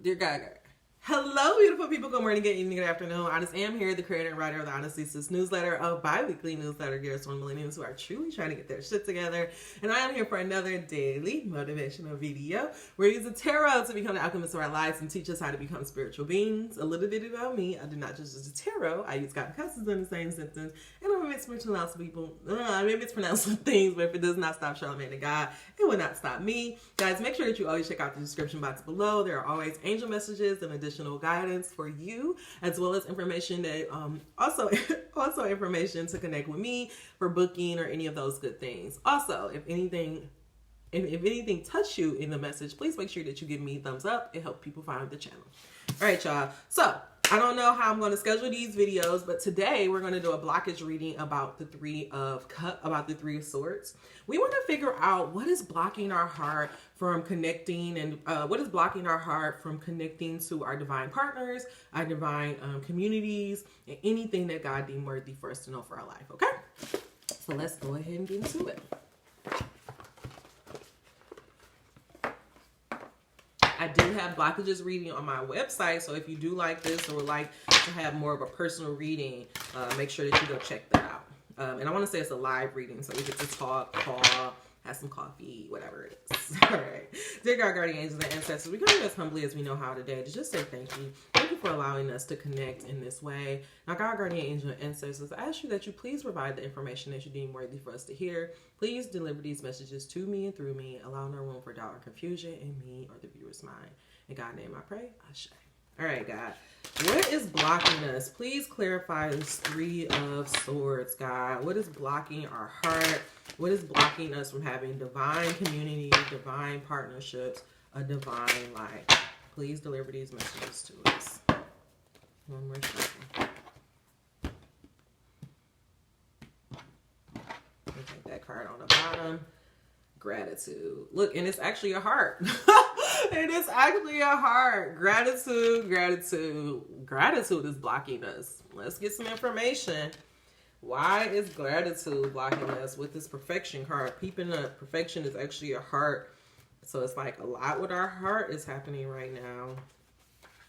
Dear God. Hello, beautiful people. Good morning, good evening, good afternoon. I just am here, the creator and writer of the Honesty Sis newsletter, a bi-weekly newsletter geared to millennials who are truly trying to get their shit together. And I am here for another daily motivational video where we use the tarot to become the alchemists of our lives and teach us how to become spiritual beings. A little bit about me. I do not just use the tarot. I use God and cusses in the same sentence. And I'm a mispronounce people. I may mispronounce some things, but if it does not stop Charlamagne and God, it will not stop me. Guys, make sure that you always check out the description box below. There are always angel messages and additional guidance for you, as well as information that also information to connect with me for booking or any of those good things. Also, if anything touched you in the message, please make sure that you give me a thumbs up. It helps people find the channel. All right, y'all. So I don't know how I'm going to schedule these videos, but today we're going to do a blockage reading about the Three of Swords. We want to figure out what is blocking our heart from connecting, and what is blocking our heart from connecting to our divine partners, our divine communities, and anything that God deemed worthy for us to know for our life. Okay, so let's go ahead and get into it. I do have blockages reading on my website, so if you do like this or would like to have more of a personal reading, make sure that you go check that out. And I want to say it's a live reading, so we get to talk, call, have some coffee, whatever it is. All right. Dear God, guardian angels, and ancestors, we come as humbly as we know how today to just say thank you. Thank you for allowing us to connect in this way. Now, God, guardian angel, and ancestors, I ask you that you please provide the information that you deem worthy for us to hear. Please deliver these messages to me and through me, allow no room for doubt or confusion in me or the viewer's mind. In God's name I pray, Ashe. All right, God. What is blocking us? Please clarify this Three of Swords, God. What is blocking our heart? What is blocking us from having divine community, divine partnerships, a divine life? Please deliver these messages to us. One more second. Take that card on the bottom. Gratitude. Look, and it's actually a heart. It is actually a heart. Gratitude, gratitude. Gratitude is blocking us. Let's get some information. Why is gratitude blocking us with this perfection card? Peeping up. Perfection is actually a heart. So it's like a lot with our heart is happening right now.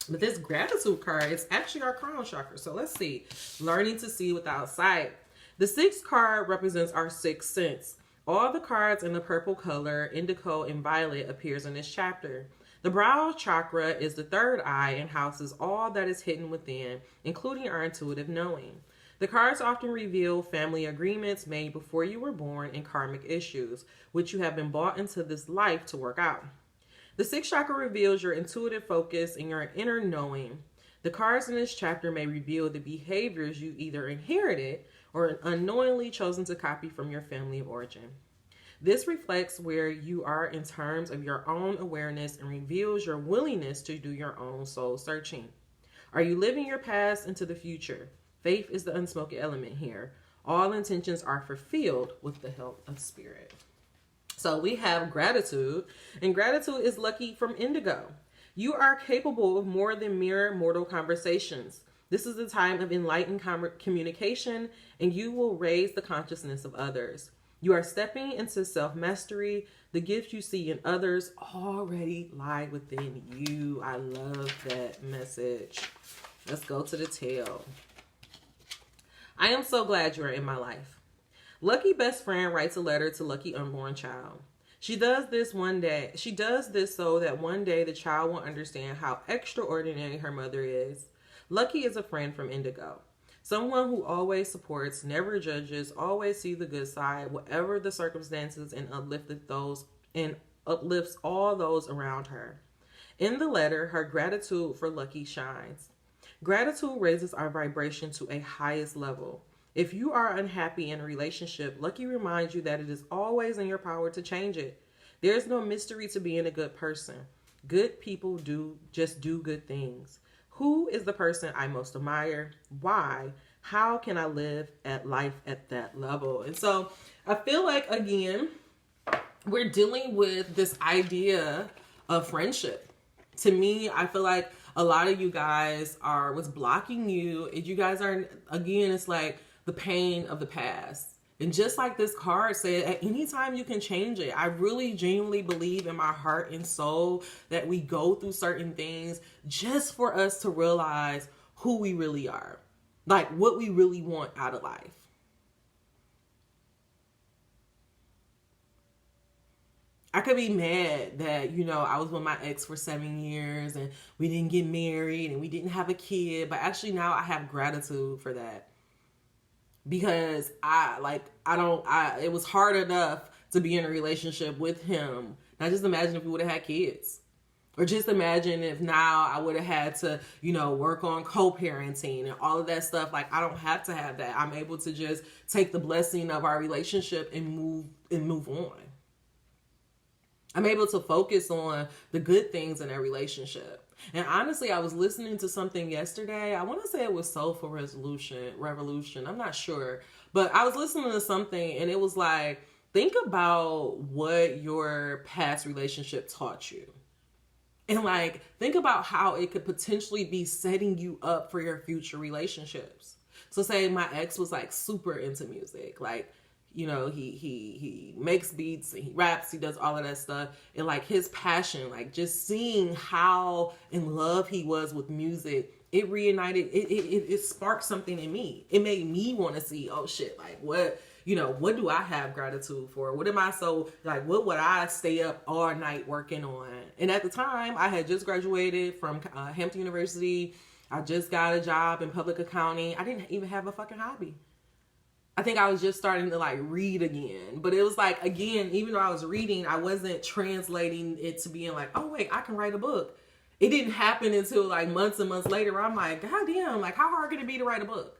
But this gratitude card is actually our crown chakra. So let's see. Learning to see without sight. The sixth card represents our sixth sense. All the cards in the purple color, indigo, and violet appears in this chapter. The brow chakra is the third eye and houses all that is hidden within, including our intuitive knowing. The cards often reveal family agreements made before you were born and karmic issues, which you have been brought into this life to work out. The sixth chakra reveals your intuitive focus and your inner knowing. The cards in this chapter may reveal the behaviors you either inherited or unknowingly chosen to copy from your family of origin. This reflects where you are in terms of your own awareness and reveals your willingness to do your own soul searching. Are you living your past into the future? Faith is the unspoken element here. All intentions are fulfilled with the help of spirit. So we have gratitude, and gratitude is lucky from indigo. You are capable of more than mere mortal conversations. This is the time of enlightened communication, and you will raise the consciousness of others. You are stepping into self-mastery. The gifts you see in others already lie within you. I love that message. Let's go to the tail. I am so glad you are in my life. Lucky best friend writes a letter to lucky unborn child. She does this so that one day the child will understand how extraordinary her mother is. Lucky is a friend from indigo. Someone who always supports, never judges, always sees the good side, whatever the circumstances, and uplifts all those around her. In the letter, her gratitude for Lucky shines. Gratitude raises our vibration to a highest level. If you are unhappy in a relationship, Lucky reminds you that it is always in your power to change it. There is no mystery to being a good person. Good people just do good things. Who is the person I most admire? Why? How can I live life at that level? And so I feel like, again, we're dealing with this idea of friendship. To me, I feel like a lot of you guys what's blocking you. You guys are, again, it's like the pain of the past. And just like this card said, at any time you can change it. I really genuinely believe in my heart and soul that we go through certain things just for us to realize who we really are. Like what we really want out of life. I could be mad that, I was with my ex for 7 years and we didn't get married and we didn't have a kid. But actually now I have gratitude for that. Because it was hard enough to be in a relationship with him. Now just imagine if we would have had kids. Or just imagine if now I would have had to, work on co-parenting and all of that stuff. Like, I don't have to have that. I'm able to just take the blessing of our relationship and move on. I'm able to focus on the good things in that relationship. And honestly, I was listening to something yesterday. I want to say it was Soulful Revolution. I'm not sure. But I was listening to something and it was like, think about what your past relationship taught you. And like, think about how it could potentially be setting you up for your future relationships. So say my ex was like super into music. Like, he makes beats and he raps, he does all of that stuff. And like his passion, like just seeing how in love he was with music, it reunited, it sparked something in me. It made me want to see, oh shit, like what do I have gratitude for? What am I what would I stay up all night working on? And at the time I had just graduated from Hampton University. I just got a job in public accounting. I didn't even have a fucking hobby. I think I was just starting to like read again. But it was like, again, even though I was reading, I wasn't translating it to being like, oh wait, I can write a book. It didn't happen until like months and months later where I'm like, God damn, like how hard could it be to write a book?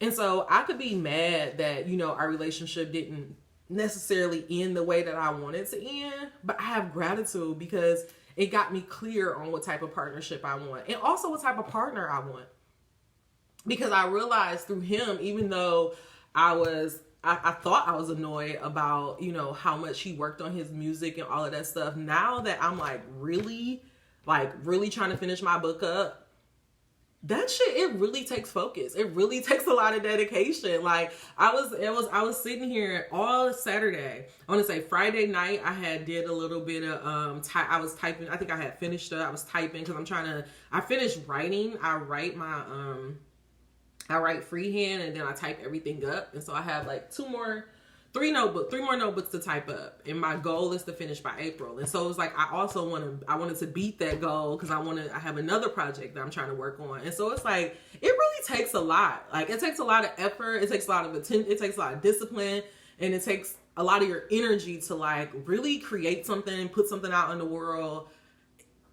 And so I could be mad that, our relationship didn't necessarily end the way that I wanted to end. But I have gratitude because it got me clear on what type of partnership I want. And also what type of partner I want. Because I realized through him, even though I thought I was annoyed about, how much he worked on his music and all of that stuff. Now that I'm really trying to finish my book up, that shit, it really takes focus. It really takes a lot of dedication. Like I was sitting here all Saturday. I want to say Friday night, I did a little bit of, I was typing. I think I had finished up. I was typing because I finished writing. I write freehand and then I type everything up. And so I have like three more notebooks to type up. And my goal is to finish by April. And so it was like, I wanted to beat that goal because I have another project that I'm trying to work on. And so it's like, it really takes a lot. Like it takes a lot of effort. It takes a lot of attention. It takes a lot of discipline. And it takes a lot of your energy to like really create something, put something out in the world.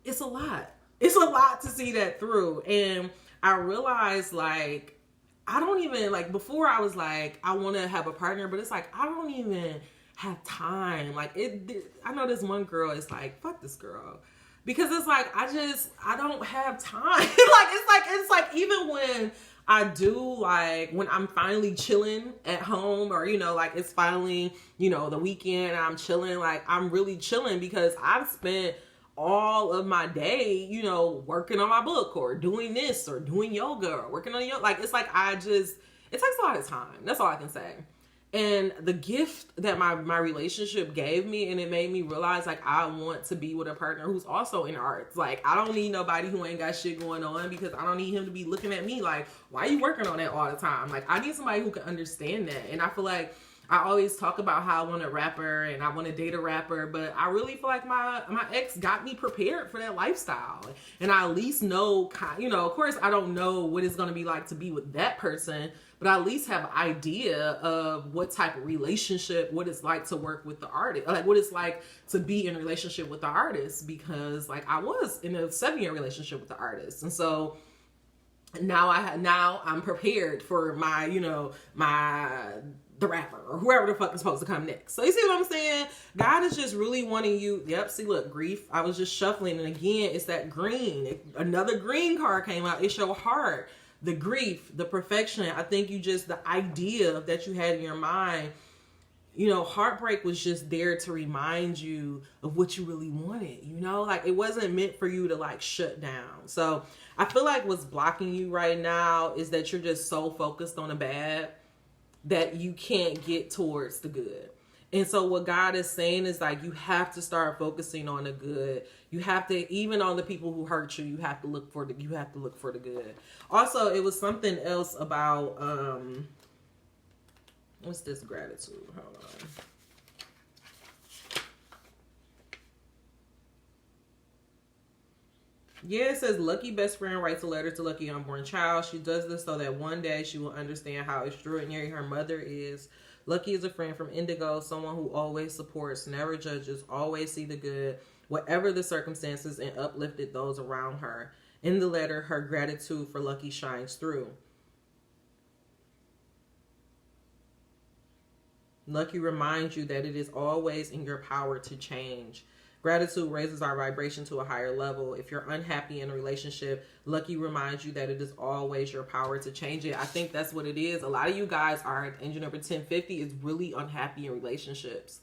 It's a lot. It's a lot to see that through. And I realized like, I don't even before I was like, I want to have a partner, but it's like, I don't even have time. Like I know this one girl is like, fuck this girl. Because it's like, I don't have time. It's like even when I do, like when I'm finally chilling at home or, it's finally, the weekend and I'm chilling, like I'm really chilling because I've spent all of my day, working on my book or doing this or doing yoga or working on yoga. Like, it's like, it takes a lot of time. That's all I can say. And the gift that my relationship gave me, and it made me realize like, I want to be with a partner who's also in arts. Like, I don't need nobody who ain't got shit going on because I don't need him to be looking at me like, why are you working on that all the time? Like, I need somebody who can understand that. And I feel like I always talk about how I want a rapper and I want to date a rapper, but I really feel like my ex got me prepared for that lifestyle. And I at least know, of course I don't know what it's going to be like to be with that person, but I at least have an idea of what type of relationship, what it's like to work with the artist, like what it's like to be in a relationship with the artist, because like I was in a 7-year relationship with the artist. And so now I'm prepared for my, the rapper or whoever the fuck is supposed to come next. So you see what I'm saying? God is just really wanting you. Yep. See, look, grief. I was just shuffling. And again, it's that green. Another green card came out. It's your heart, the grief, the perfection. I think the idea that you had in your mind, heartbreak was just there to remind you of what you really wanted, like it wasn't meant for you to like shut down. So I feel like what's blocking you right now is that you're just so focused on the bad. that you can't get towards the good. And so what God is saying is like, you have to start focusing on the good. You have to, even on the people who hurt you, you have to look for the good. Also, it was something else about what's this gratitude? Hold on. Yeah, it says Lucky best friend writes a letter to Lucky unborn child. She does this so that one day she will understand how extraordinary her mother is. Lucky is a friend from Indigo, someone who always supports, never judges, always see the good, whatever the circumstances, and uplifted those around her. In the letter, her gratitude for Lucky shines through. Lucky reminds you that it is always in your power to change. Gratitude raises our vibration to a higher level. If you're unhappy in a relationship, Lucky reminds you that it is always your power to change it. I think that's what it is. A lot of you guys are, engine number 1050 is really unhappy in relationships.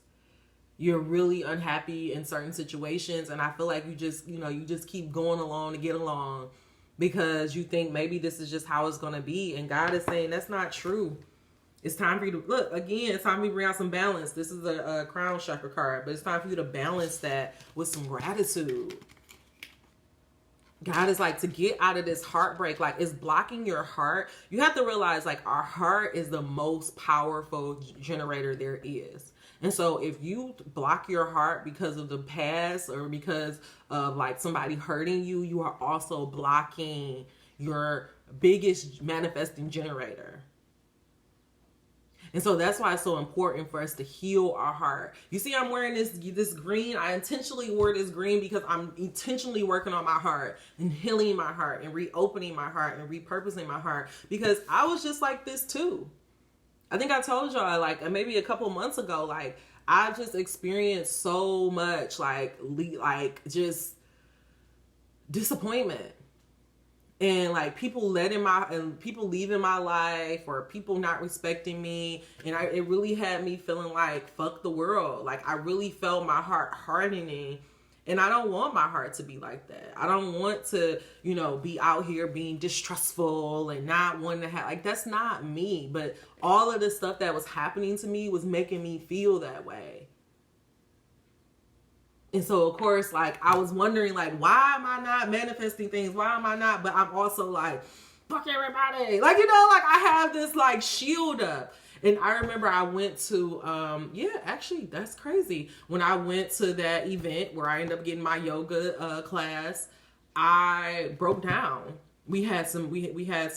You're really unhappy in certain situations. And I feel like you just keep going along to get along because you think maybe this is just how it's going to be. And God is saying that's not true. It's time for you to look again. It's time for you to bring out some balance. This is a crown chakra card, but it's time for you to balance that with some gratitude. God is like, to get out of this heartbreak, like it's blocking your heart. You have to realize like our heart is the most powerful generator there is. And so if you block your heart because of the past or because of like somebody hurting you, you are also blocking your biggest manifesting generator. And so that's why it's so important for us to heal our heart. You see, I'm wearing this green. I intentionally wore this green because I'm intentionally working on my heart and healing my heart and reopening my heart and repurposing my heart, because I was just like this too. I think I told y'all like maybe a couple months ago, like I just experienced so much like just disappointment. And like people leaving my life, or people not respecting me, and it really had me feeling like fuck the world. Like I really felt my heart hardening, and I don't want my heart to be like that. I don't want to, be out here being distrustful and not wanting to have, like that's not me. But all of the stuff that was happening to me was making me feel that way. And so, of course, like, I was wondering, like, why am I not manifesting things? Why am I not? But I'm also like, fuck everybody. Like, like, I have this, like, shield up. And I remember I went to, actually, that's crazy. When I went to that event where I ended up getting my yoga class, I broke down. We had some of this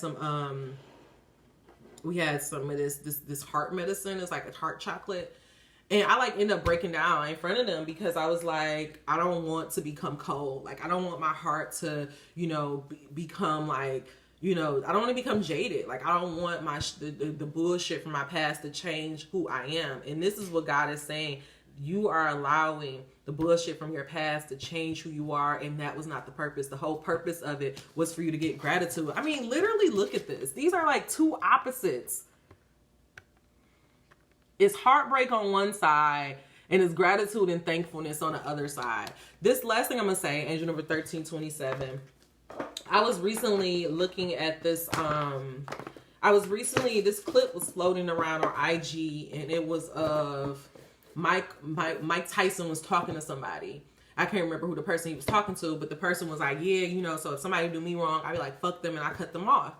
heart medicine. It's like a heart chocolate. And I like end up breaking down in front of them because I was like, I don't want to become cold. Like, I don't want my heart to, become like, I don't want to become jaded. Like, I don't want the bullshit from my past to change who I am. And this is what God is saying. You are allowing the bullshit from your past to change who you are. And that was not the purpose. The whole purpose of it was for you to get gratitude. I mean, literally look at this. These are like two opposites. It's heartbreak on one side and it's gratitude and thankfulness on the other side. This last thing I'm going to say, angel number 1327. I was recently looking at this. This clip was floating around on IG, and it was of Mike Tyson was talking to somebody. I can't remember who the person he was talking to, but the person was like, yeah, so if somebody do me wrong, I'd be like, fuck them, and I cut them off.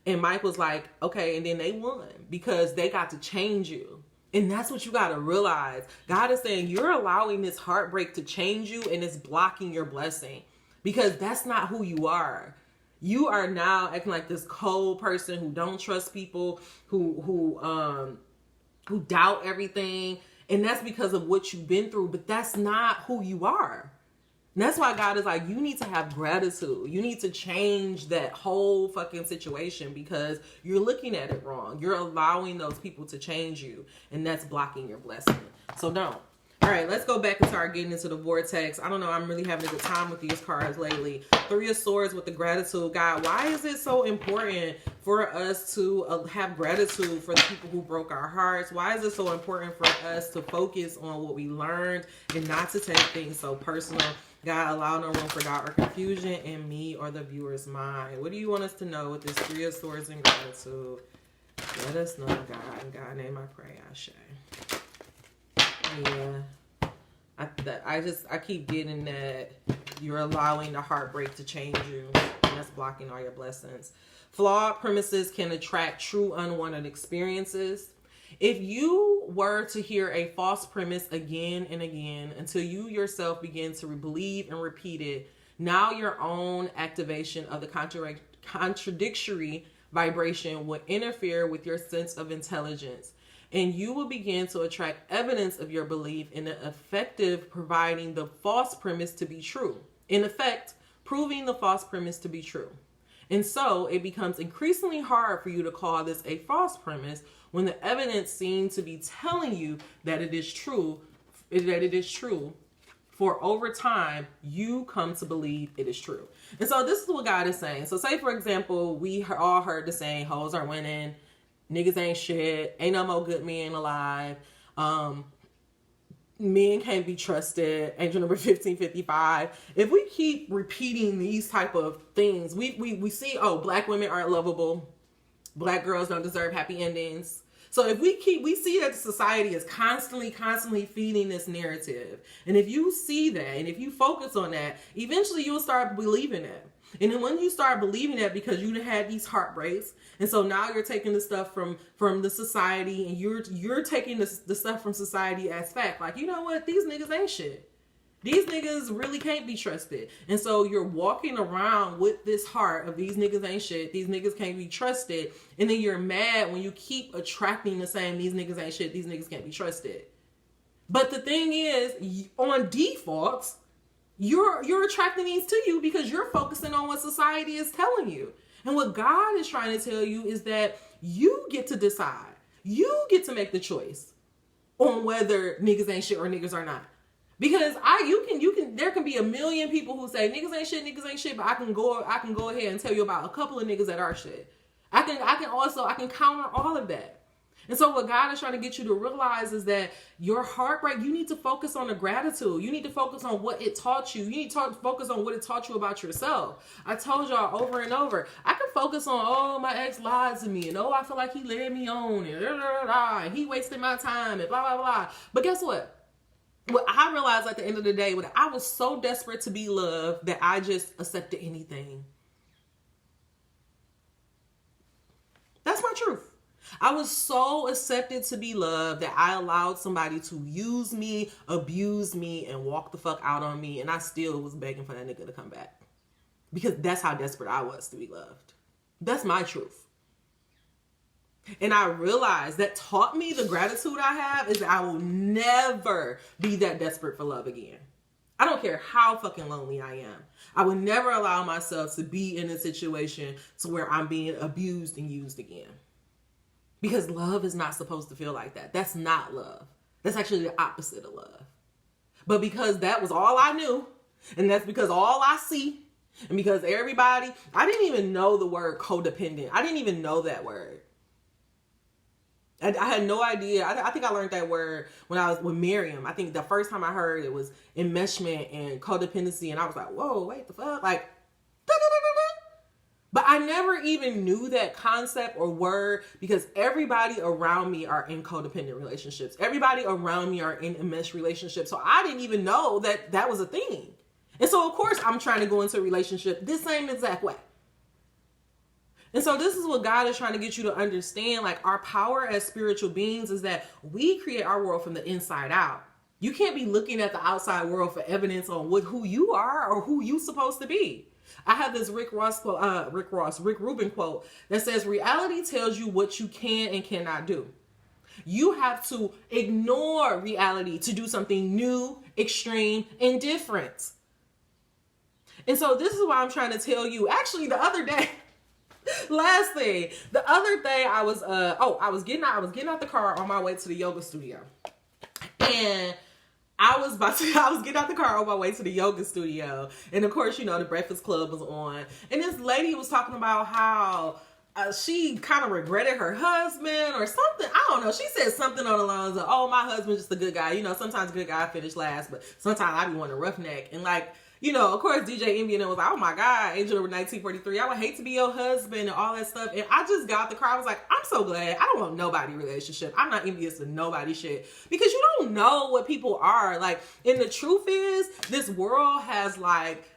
And Mike was like, okay, and then they won because they got to change you. And that's what you got to realize. God is saying you're allowing this heartbreak to change you, and it's blocking your blessing because that's not who you are. You are now acting like this cold person who don't trust people, who doubt everything. And that's because of what you've been through, but that's not who you are. And that's why God is like, you need to have gratitude. You need to change that whole fucking situation because you're looking at it wrong. You're allowing those people to change you, and that's blocking your blessing. So don't. All right, let's go back and start getting into the vortex. I don't know. I'm really having a good time with these cards lately. Three of Swords with the gratitude. God, why is it so important for us to have gratitude for the people who broke our hearts? Why is it so important for us to focus on what we learned and not to take things so personal? God, allow no room for doubt or confusion in me or the viewer's mind. What do you want us to know with this Three of Swords and gratitude? Let us know, God. In God's name I pray, Ashe. Yeah. I keep getting that you're allowing the heartbreak to change you. And that's blocking all your blessings. Flawed premises can attract true unwanted experiences. If you were to hear a false premise again and again until you yourself begin to believe and repeat it, now your own activation of the contradictory vibration will interfere with your sense of intelligence, and you will begin to attract evidence of your belief in the effective providing the false premise to be true. In effect, proving the false premise to be true. And so it becomes increasingly hard for you to call this a false premise when the evidence seems to be telling you that it is true, for over time, you come to believe it is true. And so this is what God is saying. So say, for example, we all heard the saying, hoes are winning, niggas ain't shit, ain't no more good men alive, men can't be trusted, angel number 1555. If we keep repeating these type of things, we see, oh, black women aren't lovable, black girls don't deserve happy endings. So if we see that the society is constantly feeding this narrative. And if you see that, and if you focus on that, eventually you'll start believing it. And then when you start believing that, because you had these heartbreaks, and so now you're taking the stuff from the society, and you're taking the stuff from society as fact. Like, you know what? These niggas ain't shit. These niggas really can't be trusted. And so you're walking around with this heart of these niggas ain't shit, these niggas can't be trusted. And then you're mad when you keep attracting the same, these niggas ain't shit, these niggas can't be trusted. But the thing is, on default, you're attracting these to you because you're focusing on what society is telling you. And what God is trying to tell you is that you get to decide. You get to make the choice on whether niggas ain't shit or niggas are not. Because there can be a million people who say niggas ain't shit, but I can go ahead and tell you about a couple of niggas that are shit. I can counter all of that. And so what God is trying to get you to realize is that your heartbreak, you need to focus on the gratitude. You need to focus on what it taught you. You need to focus on what it taught you about yourself. I told y'all over and over, I can focus on, oh, my ex lied to me, and oh, I feel like he led me on, and he wasted my time, and blah, blah, blah. But guess what? What I realized at the end of the day, when I was so desperate to be loved that I just accepted anything. That's my truth. I was so accepted to be loved that I allowed somebody to use me, abuse me, and walk the fuck out on me. And I still was begging for that nigga to come back. Because that's how desperate I was to be loved. That's my truth. And I realized that taught me the gratitude I have is that I will never be that desperate for love again. I don't care how fucking lonely I am. I would never allow myself to be in a situation to where I'm being abused and used again. Because love is not supposed to feel like that. That's not love. That's actually the opposite of love. But because that was all I knew, and that's because all I see, and because everybody, I didn't even know the word codependent. I didn't even know that word. I had no idea. I think I learned that word when I was with Miriam. I think the first time I heard it was enmeshment and codependency. And I was like, whoa, wait, the fuck? Like, but I never even knew that concept or word because everybody around me are in codependent relationships. Everybody around me are in enmeshed relationships. So I didn't even know that that was a thing. And so, of course, I'm trying to go into a relationship this same exact way. And so this is what God is trying to get you to understand. Like, our power as spiritual beings is that we create our world from the inside out. You can't be looking at the outside world for evidence on who you are or who you're supposed to be. I have this Rick Rubin quote that says, reality tells you what you can and cannot do. You have to ignore reality to do something new, extreme, and different. And so this is why I'm trying to tell you, actually the other day, last thing, the other day I was getting out the car on my way to the yoga studio. And I was getting out the car on my way to the yoga studio. And of course, you know, the Breakfast Club was on. And this lady was talking about how she kind of regretted her husband or something. I don't know. She said something on the lines of, oh, my husband's just a good guy. You know, sometimes good guy finish last, but sometimes I be wanting a roughneck. And like, You know, of course, DJ Envy and it was like, oh my God, Angel number 1943, I would hate to be your husband and all that stuff. And I just got the car. I was like, I'm so glad. I don't want nobody relationship. I'm not envious of nobody shit. Because you don't know what people are. Like, and the truth is, this world has like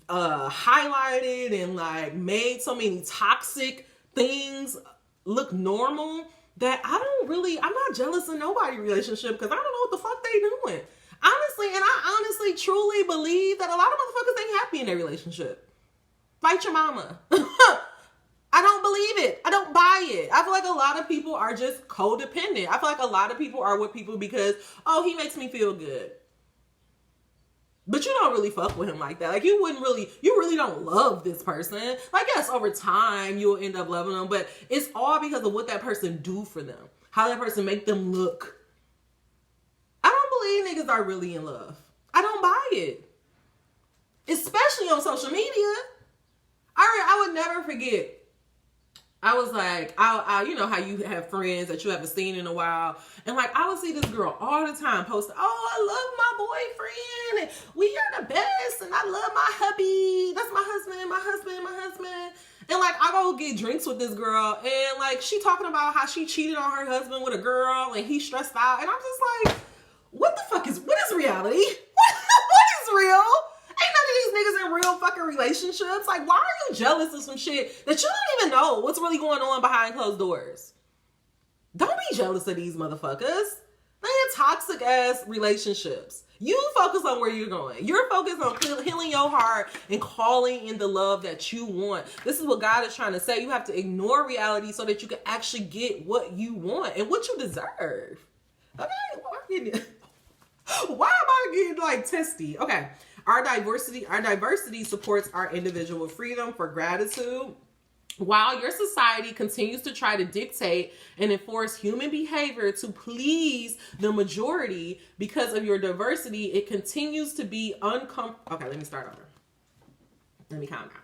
highlighted and like made so many toxic things look normal that I'm not jealous of nobody relationship because I don't know what the fuck they doing. Honestly, and I honestly, truly believe that a lot of motherfuckers ain't happy in their relationship. Fight your mama. I don't believe it. I don't buy it. I feel like a lot of people are just codependent. I feel like a lot of people are with people because, oh, he makes me feel good. But you don't really fuck with him like that. Like, you really don't love this person. Like, yes, over time, you'll end up loving them, but it's all because of what that person do for them. How that person make them look. I don't believe niggas are really in love. I don't buy it. Especially on social media. I would never forget. I was like, I you know how you have friends that you haven't seen in a while. And like, I would see this girl all the time post, oh, I love my boyfriend. And we are the best. And I love my hubby. That's my husband, my husband, my husband. And like, I go get drinks with this girl. And like, she talking about how she cheated on her husband with a girl. And he's stressed out. And I'm just like, what is reality? What is real? Ain't none of these niggas in real fucking relationships. Like, why are you jealous of some shit that you don't even know what's really going on behind closed doors? Don't be jealous of these motherfuckers. They in toxic ass relationships. You focus on where you're going. You're focused on healing your heart and calling in the love that you want. This is what God is trying to say. You have to ignore reality so that you can actually get what you want and what you deserve. Okay, why am I getting like testy? Okay. Our diversity supports our individual freedom for gratitude. While your society continues to try to dictate and enforce human behavior to please the majority because of your diversity, it continues to be uncomfortable. Okay, let me start over. Let me calm down.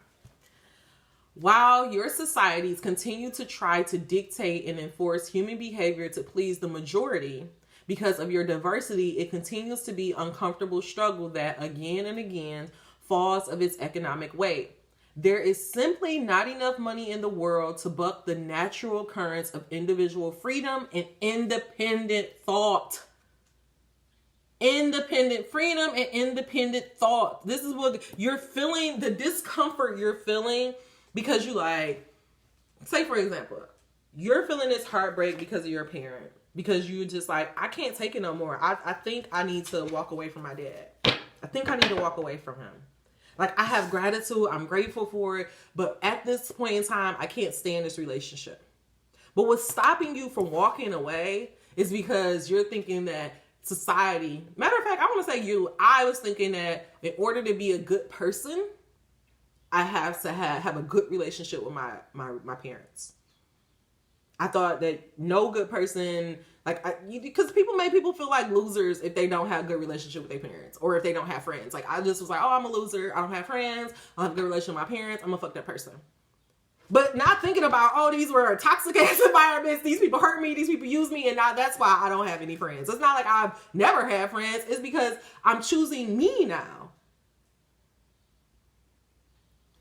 While your societies continue to try to dictate and enforce human behavior to please the majority, because of your diversity, it continues to be uncomfortable struggle that again and again falls of its economic weight. There is simply not enough money in the world to buck the natural currents of individual freedom and independent thought. Independent freedom and independent thought. This is what you're feeling, the discomfort you're feeling because you like, say for example, you're feeling this heartbreak because of your parent. Because you just like, I can't take it no more. I think I need to walk away from my dad. I think I need to walk away from him. Like, I have gratitude. I'm grateful for it. But at this point in time, I can't stay in this relationship. But what's stopping you from walking away is because you're thinking that society, matter of fact, I want to say I was thinking that in order to be a good person, I have to have a good relationship with my parents. I thought that no good person, because people feel like losers if they don't have a good relationship with their parents or if they don't have friends. Like, I just was like, oh, I'm a loser. I don't have friends. I don't have a good relationship with my parents. I'm gonna fuck that person. But not thinking about, oh, these were toxic ass environments. These people hurt me. These people use me. And now that's why I don't have any friends. It's not like I've never had friends. It's because I'm choosing me now.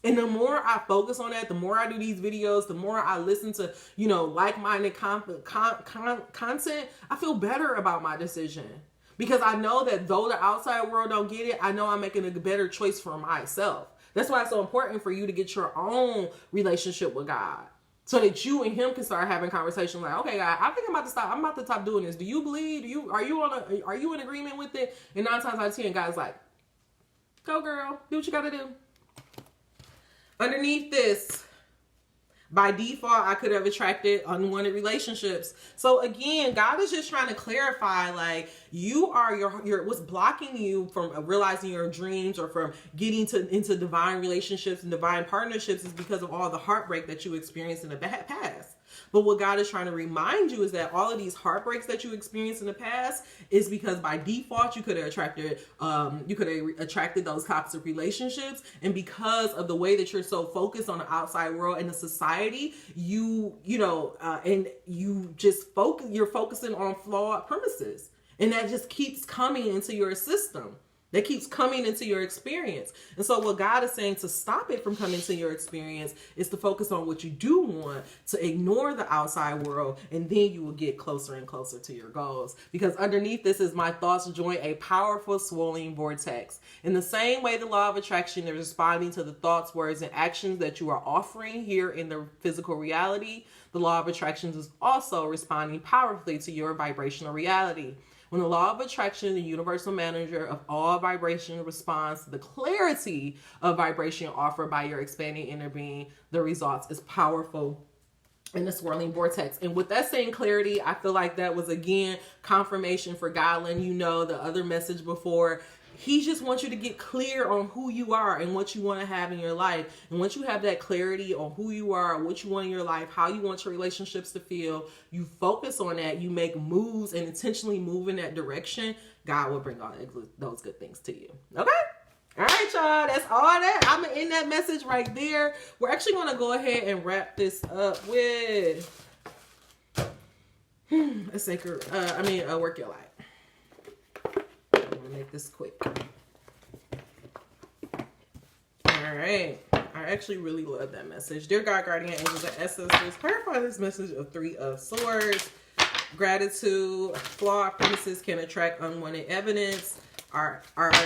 And the more I focus on that, the more I do these videos, the more I listen to, like-minded content, I feel better about my decision. Because I know that though the outside world don't get it, I know I'm making a better choice for myself. That's why it's so important for you to get your own relationship with God. So that you and him can start having conversations like, okay, God, I think I'm about to stop. I'm about to stop doing this. Do you believe? Are you in agreement with it? And 9 times out of 10, God's like, go girl, do what you gotta do. Underneath this, by default, I could have attracted unwanted relationships. So again, God is just trying to clarify, like, you are what's blocking you from realizing your dreams or from getting into divine relationships and divine partnerships is because of all the heartbreak that you experienced in the past. But what God is trying to remind you is that all of these heartbreaks that you experienced in the past is because by default you could have attracted those toxic relationships, and because of the way that you're so focused on the outside world and the society, you're focusing on flawed premises, and that just keeps coming into your system. that keeps coming into your experience. And so what God is saying to stop it from coming to your experience is to focus on what you do want, to ignore the outside world, and then you will get closer and closer to your goals. Because underneath this is my thoughts join a powerful swirling vortex. In the same way the law of attraction is responding to the thoughts, words, and actions that you are offering here in the physical reality, the law of attraction is also responding powerfully to your vibrational reality. When the law of attraction, the universal manager of all vibration, responds to the clarity of vibration offered by your expanding inner being, the results is powerful in the swirling vortex. And with that same clarity, I feel like that was, again, confirmation for God letting you know the other message before. He just wants you to get clear on who you are and what you want to have in your life. And once you have that clarity on who you are, what you want in your life, how you want your relationships to feel, you focus on that, you make moves and intentionally move in that direction, God will bring all those good things to you. Okay? All right, y'all. That's all that. I'm going to end that message right there. We're actually going to go ahead and wrap this up with a sacred, work your life. Make this quick. All right. I actually really love that message. Dear God, guardian angels, and ancestors, clarify this message of 3 of Swords. Gratitude. Flawed premises can attract unwanted evidence. Our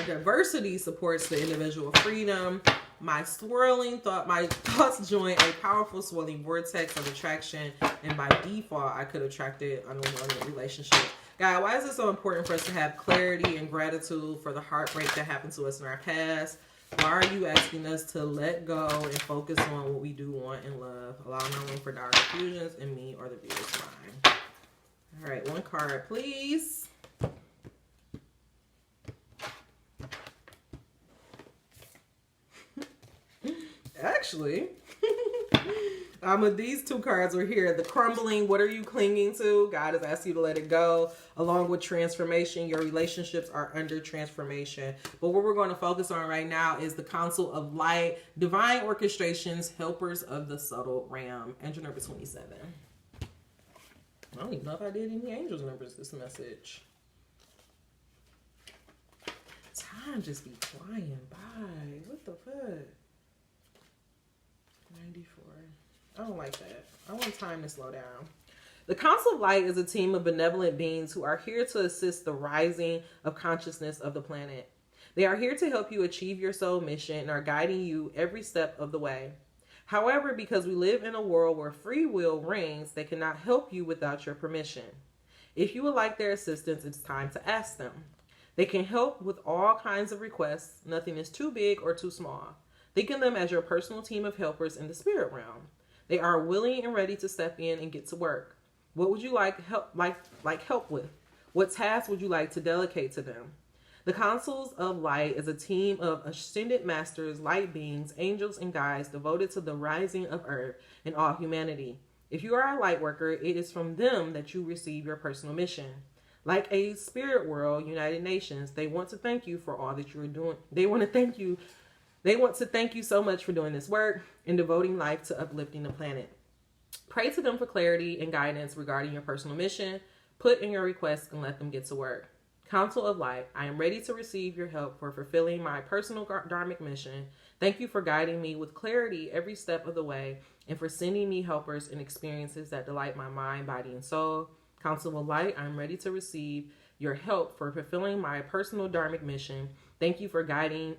diversity supports the individual freedom. My thoughts join a powerful swirling vortex of attraction, and by default, I could attract an unwanted relationship. God, why is it so important for us to have clarity and gratitude for the heartbreak that happened to us in our past? Why are you asking us to let go and focus on what we do want in love? Allow no room for dark confusions in me or the viewer's mind. All right, 1 card, please. Actually, these 2 cards were here. The crumbling, what are you clinging to? God has asked you to let it go. Along with transformation, your relationships are under transformation. But what we're going to focus on right now is the Council of Light, divine orchestrations, helpers of the subtle realm. Angel number 27. I don't even know if I did any angels numbers this message. Time just be flying by. What the fuck? 94. I don't like that. I want time to slow down. The Council of Light is a team of benevolent beings who are here to assist the rising of consciousness of the planet. They are here to help you achieve your soul mission and are guiding you every step of the way. However, because we live in a world where free will reigns, they cannot help you without your permission. If you would like their assistance, it's time to ask them. They can help with all kinds of requests. Nothing is too big or too small. Think of them as your personal team of helpers in the spirit realm. They are willing and ready to step in and get to work. What would you like help with? What tasks would you like to delegate to them? The Councils of Light is a team of ascended masters, light beings, angels, and guides devoted to the rising of Earth and all humanity. If you are a light worker, it is from them that you receive your personal mission. Like a spirit world, United Nations, they want to thank you for all that you are doing. They want to thank you so much for doing this work and devoting life to uplifting the planet. Pray to them for clarity and guidance regarding your personal mission. Put in your requests and let them get to work. Council of Light, I am ready to receive your help for fulfilling my personal dharmic mission. Thank you for guiding me with clarity every step of the way and for sending me helpers and experiences that delight my mind, body, and soul. Council of Light, I am ready to receive your help for fulfilling my personal dharmic mission. Thank you for guiding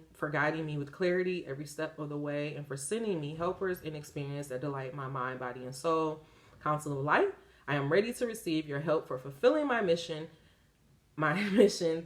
me with clarity every step of the way and for sending me helpers and experience that delight my mind, body, and soul. Council of Light, I am ready to receive your help for fulfilling my mission.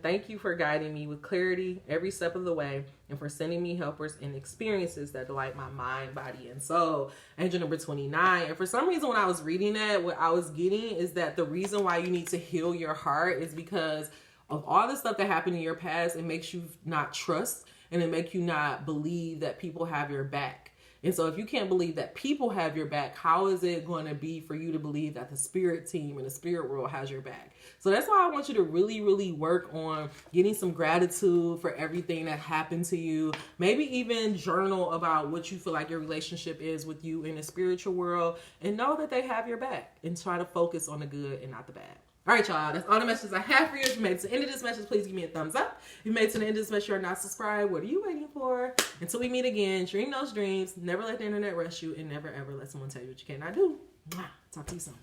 Thank you for guiding me with clarity every step of the way and for sending me helpers and experiences that delight my mind, body, and soul. Angel number 29. And for some reason, when I was reading that, what I was getting is that the reason why you need to heal your heart is because of all the stuff that happened in your past. It makes you not trust and it makes you not believe that people have your back. And so if you can't believe that people have your back, how is it going to be for you to believe that the spirit team and the spirit world has your back? So that's why I want you to really, really work on getting some gratitude for everything that happened to you. Maybe even journal about what you feel like your relationship is with you in the spiritual world and know that they have your back and try to focus on the good and not the bad. All right, y'all. That's all the messages I have for you. If you made it to the end of this message, please give me a thumbs up. If you made it to the end of this message, you are not subscribed. What are you waiting for? Until we meet again, dream those dreams. Never let the internet rush you, and never ever let someone tell you what you cannot do. Talk to you soon.